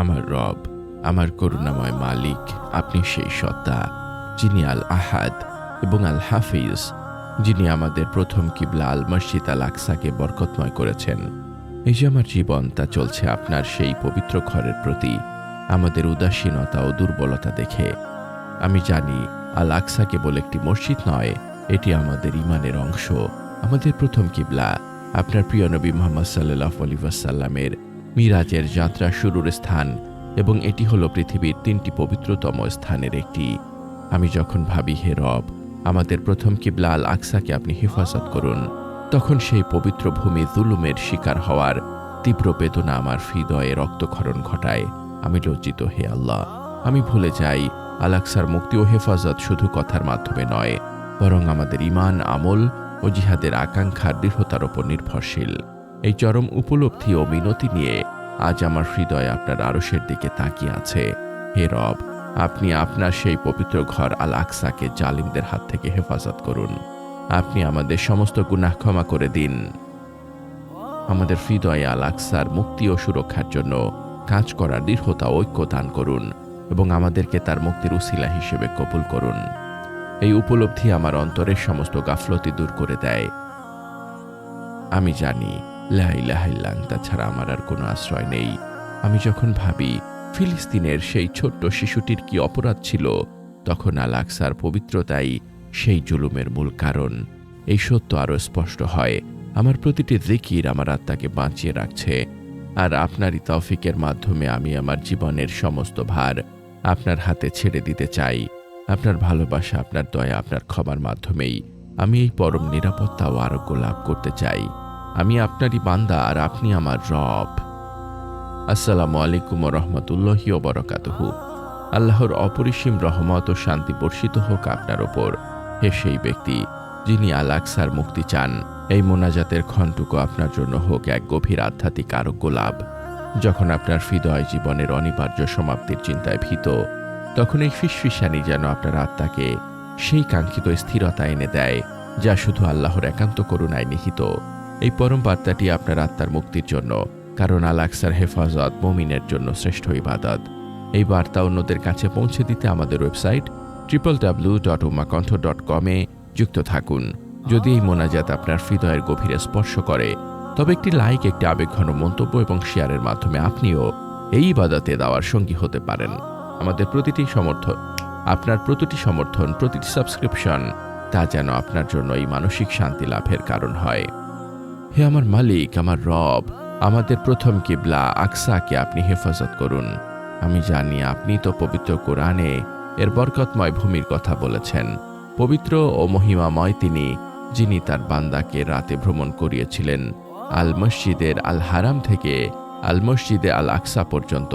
আমার রব, আমার করুণাময় মালিক, আপনি সেই সত্তা যিনি আল আহাদ এবং আল হাফিজ, যিনি আমাদের প্রথম কিবলা আল মসজিদ আল আকসাকে বরকতময় করেছেন। এই যে আমার জীবন, তা চলছে আপনার সেই পবিত্র ঘরের প্রতি আমাদের উদাসীনতা ও দুর্বলতা দেখে। আমি জানি আল আকসা কেবল একটি মসজিদ নয়, এটি আমাদের ইমানের অংশ, আমাদের প্রথম কিবলা, আপনার প্রিয় নবী মুহাম্মদ সাল্লাল্লাহু আলাইহি ওয়াসাল্লামের মিরাজের যাত্রা শুরুর স্থান, এবং এটি হলো পৃথিবীর 3টি পবিত্রতম স্থানের একটি। আমি যখন ভাবি, হে রব, আমাদের প্রথম কিবলা আল আকসাকে আপনি হেফাজত করুন, তখন সেই পবিত্র ভূমি জুলুমের শিকার হওয়ার তীব্র বেদনা আমার হৃদয়ে রক্তক্ষরণ ঘটায়। আমি লজ্জিত, হে আল্লাহ। আমি ভুলে যাই আল আকসার মুক্তি ও হেফাজত শুধু কথার মাধ্যমে নয়, বরং আমাদের ঈমান, আমল ও জিহাদের আকাঙ্ক্ষার দৃঢ়তার উপর নির্ভরশীল। এই চরম উপলব্ধি ও মিনতি নিয়ে আজ আমার হৃদয় আপনার আরশের দিকে তাকিয়ে আছে। হে রব, আপনি আপনার সেই পবিত্র ঘর আল আকসাকে জালিমদের হাত থেকে হেফাজত করুন। আপনি আমাদের সমস্ত গুনাহ ক্ষমা করে দিন। আমাদের হৃদয়ে আল আকসার মুক্তি ও সুরক্ষার জন্য কাজ করার দৃঢ়তা ও ঐক্য দান করুন, এবং আমাদেরকে তার মুক্তির উসিলা হিসেবে কবুল করুন। এই উপলব্ধি আমার অন্তরের সমস্ত গাফলতি দূর করে দেয়। আমি জানি লা ইলাহা ইল্লা আনতা ছাড়া আমার আর কোনো আশ্রয় নেই। আমি যখন ভাবি ফিলিস্তিনের সেই ছোট্ট শিশুটির কি অপরাধ ছিল, তখন আল আকসার পবিত্রতাই সেই জুলুমের মূল কারণ। এই সত্য আরও স্পষ্ট হয়। আমার প্রতিটি জিকির আমার আত্মাকে বাঁচিয়ে রাখছে, আর আপনারই তৌফিকের মাধ্যমে আমি আমার জীবনের সমস্ত ভার আপনার হাতে ছেড়ে দিতে চাই। আপনার ভালোবাসা, আপনার দয়া, আপনার ক্ষমার মাধ্যমেই আমি এই পরম নিরাপত্তা ও আরোগ্য লাভ করতে চাই। আমি আপনারই বান্দা, আর আপনি আমার রব। আসসালামু আলাইকুম ওয়া রাহমাতুল্লাহি ওয়া বারাকাতুহু। আল্লাহর অপরিসীম রহমত ও শান্তি বর্ষিত হোক আপনার ওপর, হে সেই ব্যক্তি যিনি আল আকসার মুক্তি চান। এই মোনাজাতের ক্ষণটুকু আপনার জন্য হোক এক গভীর আধ্যাত্মিক আরোগ্য লাভ। যখন আপনার হৃদয় জীবনের অনিবার্য সমাপ্তির চিন্তায় ভীত, তখন এই ফিসফিসানি যেন আপনার আত্মাকে সেই কাঙ্ক্ষিত স্থিরতা এনে দেয়, যা শুধু আল্লাহর একান্ত করুণায় নিহিত। এই পরম বার্তাটি আপনার আত্মার মুক্তির জন্য, কারণ আল আকসার হেফাজত মুমিনের জন্য শ্রেষ্ঠ ইবাদত। এই বার্তা অন্যদের কাছে পৌঁছে দিতে আমাদের ওয়েবসাইট www.ummahkonth.com এ যুক্ত থাকুন। যদি এই মোনাজাত আপনার হৃদয়ের গভীরে স্পর্শ করে, তবে একটি লাইক, একটি আবেগঘন মন্তব্য এবং শেয়ারের মাধ্যমে আপনিও এই ইবাদতে দেওয়ার সঙ্গী হতে পারেন। আমাদের আপনার প্রতিটি সমর্থন, প্রতিটি সাবস্ক্রিপশন, তা যেন আপনার জন্য এই মানসিক শান্তি লাভের কারণ হয়। হে আমার মালিক, আমার রব, আমাদের প্রথম কিবলা আকসাকে আপনি হেফাজত করুন। আমি জানি আপনি তো পবিত্র কোরআনে এর বরকতময় ভূমির কথা বলেছেন। পবিত্র ও মহিমাময় তিনি, যিনি তার বান্দাকে রাতে ভ্রমণ করিয়েছিলেন আল মসজিদের আল হারাম থেকে আল মসজিদে আল আকসা পর্যন্ত,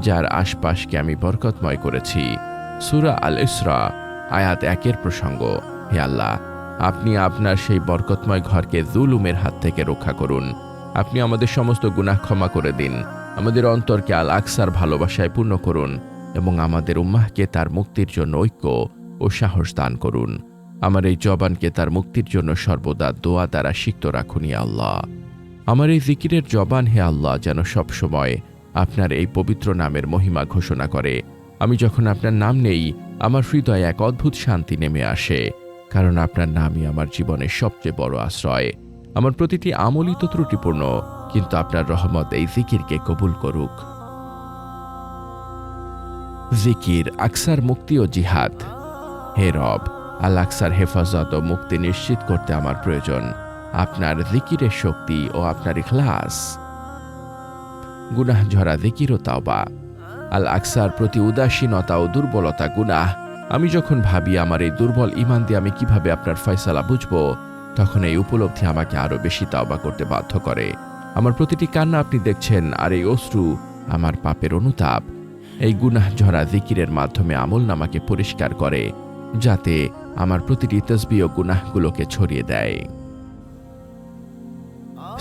যার আশপাশকে আমি বরকতময় করেছি। সূরা আল ইসরা আয়াত 1 প্রসঙ্গ। হে আল্লাহ, আপনি আপনার সেই বরকতময় ঘরকে জুলুমের হাত থেকে রক্ষা করুন। আপনি আমাদের সমস্ত গুনাহ ক্ষমা করে দিন, আমাদের অন্তরকে আল আকসার ভালোবাসায় পূর্ণ করুন, এবং আমাদের উম্মাহকে তার মুক্তির জন্য ঐক্য ও সাহস দান করুন। আমার এই জবানকে তার মুক্তির জন্য সর্বদা দোয়া দ্বারা সিক্ত রাখুন ইয়া আল্লাহ। আমার এই জিকিরের জবান, হে আল্লাহ, যেন সবসময় আপনার এই পবিত্র নামের মহিমা ঘোষণা করে। আমি যখন আপনার নাম নেই, আমার হৃদয়ে এক অদ্ভুত শান্তি নেমে আসে, কারণ আপনার নামই আমার জীবনের সবচেয়ে বড় আশ্রয়। আমার প্রতিটি আমলই তো ত্রুটিপূর্ণ, কিন্তু আপনার রহমত এই জিকিরকে কবুল করুক। জিকির, আকসার মুক্তি ও জিহাদ। হে রব, আল আকসার হেফাজত ও মুক্তি নিশ্চিত করতে আমার প্রয়োজন আপনার জিকিরের শক্তি ও আপনার ইখলাস। গুনাহ ঝরা জিকির ও তাওবা। আল আকসার প্রতি উদাসীনতা ও দুর্বলতা গুনাহ। আমি যখন ভাবি আমার এই দুর্বল ঈমান দিয়ে আমি কিভাবে আপনার ফয়সালা বুঝবো, তখন এই উপলব্ধি আমাকে আরো বেশি তাওবা করতে বাধ্য করে। আমার প্রতিটি কান্না আপনি দেখছেন, আর এই অশ্রু আমার পাপের অনুতাপ। এই গুনাহ ঝরা জিকিরের মাধ্যমে আমলনামাকে পরিষ্কার করে, যাতে আমার প্রতিটি তাসবিহ ও গুনাহগুলোকে ছড়িয়ে দেয়।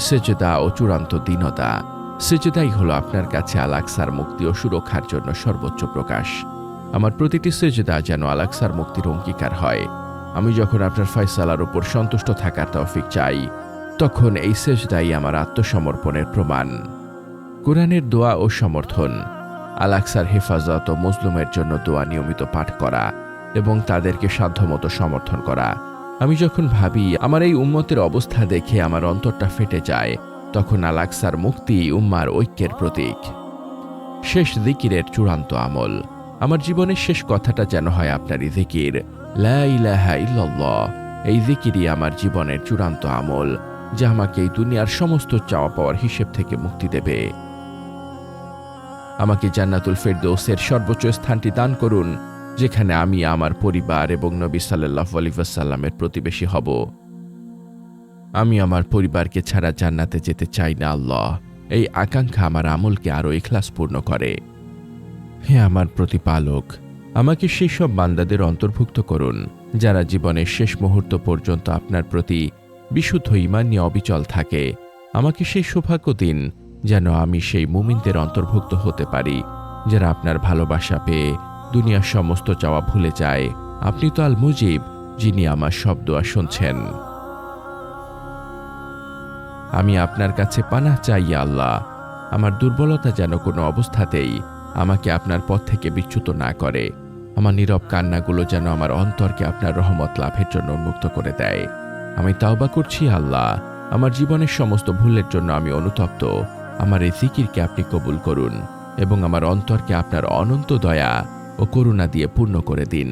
সেজদা ও চূড়ান্ত দীনতা। সেজদাই হলো আপনার কাছে আল আকসার মুক্তি ও সুরক্ষার জন্য সর্বোচ্চ প্রকাশ। আমার প্রতিটি সেজদা যেন আল আকসার মুক্তির অঙ্গীকার হয়। আমি যখন আপনার ফয়সালার উপর সন্তুষ্ট থাকার তৌফিক চাই, তখন এই সেজদাই আমার আত্মসমর্পণের প্রমাণ। কোরআনের দোয়া ও সমর্থন। আল আকসার হেফাজত ও মজলুমের জন্য দোয়া নিয়মিত পাঠ করা এবং তাদেরকে সাধ্যমতো সমর্থন করা। আমি যখন ভাবি আমার এই উম্মতের অবস্থা দেখে আমার অন্তরটা ফেটে যায়, তখন আল আকসার মুক্তি উম্মার ঐক্যের প্রতীক। শেষ জিকিরের চূড়ান্ত আমল। আমার জীবনের শেষ কথাটা যেন হয় আপনারই জিকির, লা ইলাহা ইল্লাল্লাহ। এই জিকিরই আমার জীবনের চূড়ান্ত আমল, যা আমাকে এই দুনিয়ার সমস্ত চাওয়া পাওয়ার হিসেব থেকে মুক্তি দেবে। আমাকে জান্নাতুল ফেরদৌসের সর্বোচ্চ স্থানটি দান করুন, যেখানে আমি আমার পরিবার এবং নবী সাল্লাল্লাহু আলাইহি ওয়াসাল্লামের প্রতিবেশী হব। আমি আমার পরিবারকে ছাড়া জান্নাতে যেতে চাই না আল্লাহ। এই আকাঙ্ক্ষা আমার আমলকে আরো ইখলাসপূর্ণ করে। হে আমার প্রতিপালক, আমাকে সেই সব বান্দাদের অন্তর্ভুক্ত করুন যারা জীবনের শেষ মুহূর্ত পর্যন্ত আপনার প্রতি বিশুদ্ধ ঈমান নিয়ে অবিচল থাকে। আমাকে সেই সৌভাগ্য দিন যেন আমি সেই মুমিনদের অন্তর্ভুক্ত হতে পারি যারা আপনার ভালোবাসা পেয়ে দুনিয়ার সমস্ত চাওয়া ভুলে যায়। আপনি তো আল মুজিব, যিনি আমার সব দোয়া শুনছেন। আমি আপনার কাছে পানাহ চাই আল্লাহ। আমার দুর্বলতা যেন কোনো অবস্থাতেই আমাকে আপনার পথ থেকে বিচ্যুত না করে। আমার নীরব কান্নাগুলো যেন আমার অন্তরকে আপনার রহমত লাভের জন্য উন্মুক্ত করে দেয়। আমি তাওবা করছি আল্লাহ, আমার জীবনের সমস্ত ভুলের জন্য আমি অনুতপ্ত। আমার এই জিকিরকে আপনি কবুল করুন এবং আমার অন্তরকে আপনার অনন্ত দয়া ও করুণা দিয়ে পূর্ণ করে দিন।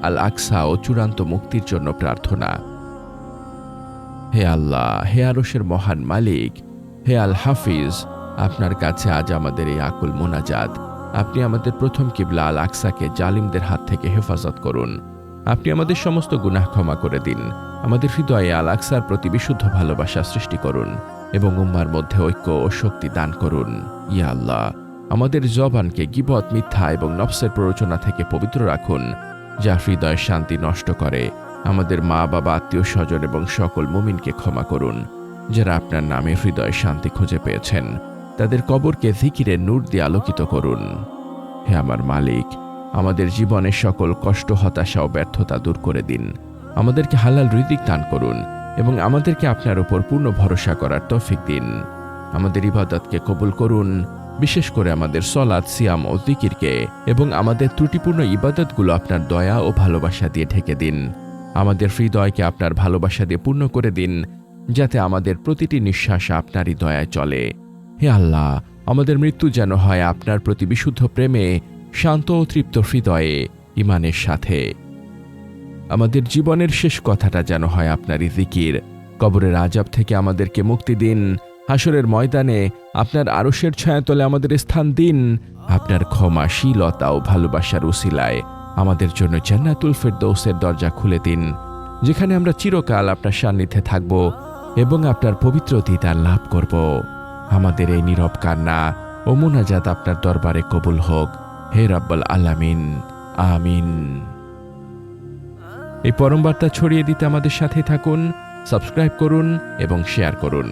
আল আকসা ও চূড়ান্ত মুক্তির জন্য প্রার্থনা। হে আল্লাহ, হে আরশের মহান মালিক, হে আল হাফিজ, আপনার কাছে আজ আমাদের এই আকুল মোনাজাত। আপনি আমাদের প্রথম কিবলা আল আকসাকে জালিমদের হাত থেকে হেফাজত করুন। আপনি আমাদের সমস্ত গুনাহ ক্ষমা করে দিন। আমাদের হৃদয়ে আল আকসার প্রতি বিশুদ্ধ ভালোবাসা সৃষ্টি করুন এবং উম্মার মধ্যে ঐক্য ও শক্তি দান করুন। ইয়া আল্লাহ, আমাদের জবানকে গীবত, মিথ্যা এবং নফসের প্ররোচনা থেকে পবিত্র রাখুন, যা হৃদয়ের শান্তি নষ্ট করে। আমাদের মা বাবা, আত্মীয় স্বজন এবং সকল মুমিনকে ক্ষমা করুন যারা আপনার নামে হৃদয়ে শান্তি খুঁজে পেয়েছেন। তাদের কবরকে জিকিরের নূর দিয়ে আলোকিত করুন। হে আমার মালিক, আমাদের জীবনের সকল কষ্ট, হতাশা ও ব্যর্থতা দূর করে দিন। আমাদেরকে হালাল রিজিক দান করুন এবং আমাদেরকে আপনার উপর পূর্ণ ভরসা করার তৌফিক দিন। আমাদের ইবাদতকে কবুল করুন, বিশেষ করে আমাদের সলাত, সিয়াম ও জিকিরকে, এবং আমাদের ত্রুটিপূর্ণ ইবাদতগুলো আপনার দয়া ও ভালোবাসা দিয়ে ঢেকে দিন। আমাদের হৃদয়কে আপনার ভালোবাসা দিয়ে পূর্ণ করে দিন, যাতে আমাদের প্রতিটি নিঃশ্বাস আপনারই দয়ায় চলে। হে আল্লাহ, আমাদের মৃত্যু যেন হয় আপনার প্রতি বিশুদ্ধ প্রেমে, শান্ত ও তৃপ্ত হৃদয়ে, ঈমানের সাথে। আমাদের জীবনের শেষ কথাটা যেন হয় আপনারই জিকির। কবরের আযাব থেকে আমাদেরকে মুক্তি দিন। হাসরের ময়দানে আপনার আরশের ছায়াতলে আমাদের স্থান দিন। আপনার ক্ষমাশীলতা ও ভালোবাসার উসিলায় আমাদের জন্য জান্নাতুল ফেরদৌসের দরজা খুলে দিন, যেখানে আমরা চিরকাল আপনার সান্নিধ্যে থাকব এবং আপনার পবিত্র দিদার লাভ করব। আমাদের এই নীরব কান্না ও মুনাজাত আপনার দরবারে কবুল হোক, হে রাব্বুল আলামিন। আমিন। এই পরম বার্তা ছড়িয়ে দিতে আমাদের সাথে থাকুন, সাবস্ক্রাইব করুন এবং শেয়ার করুন।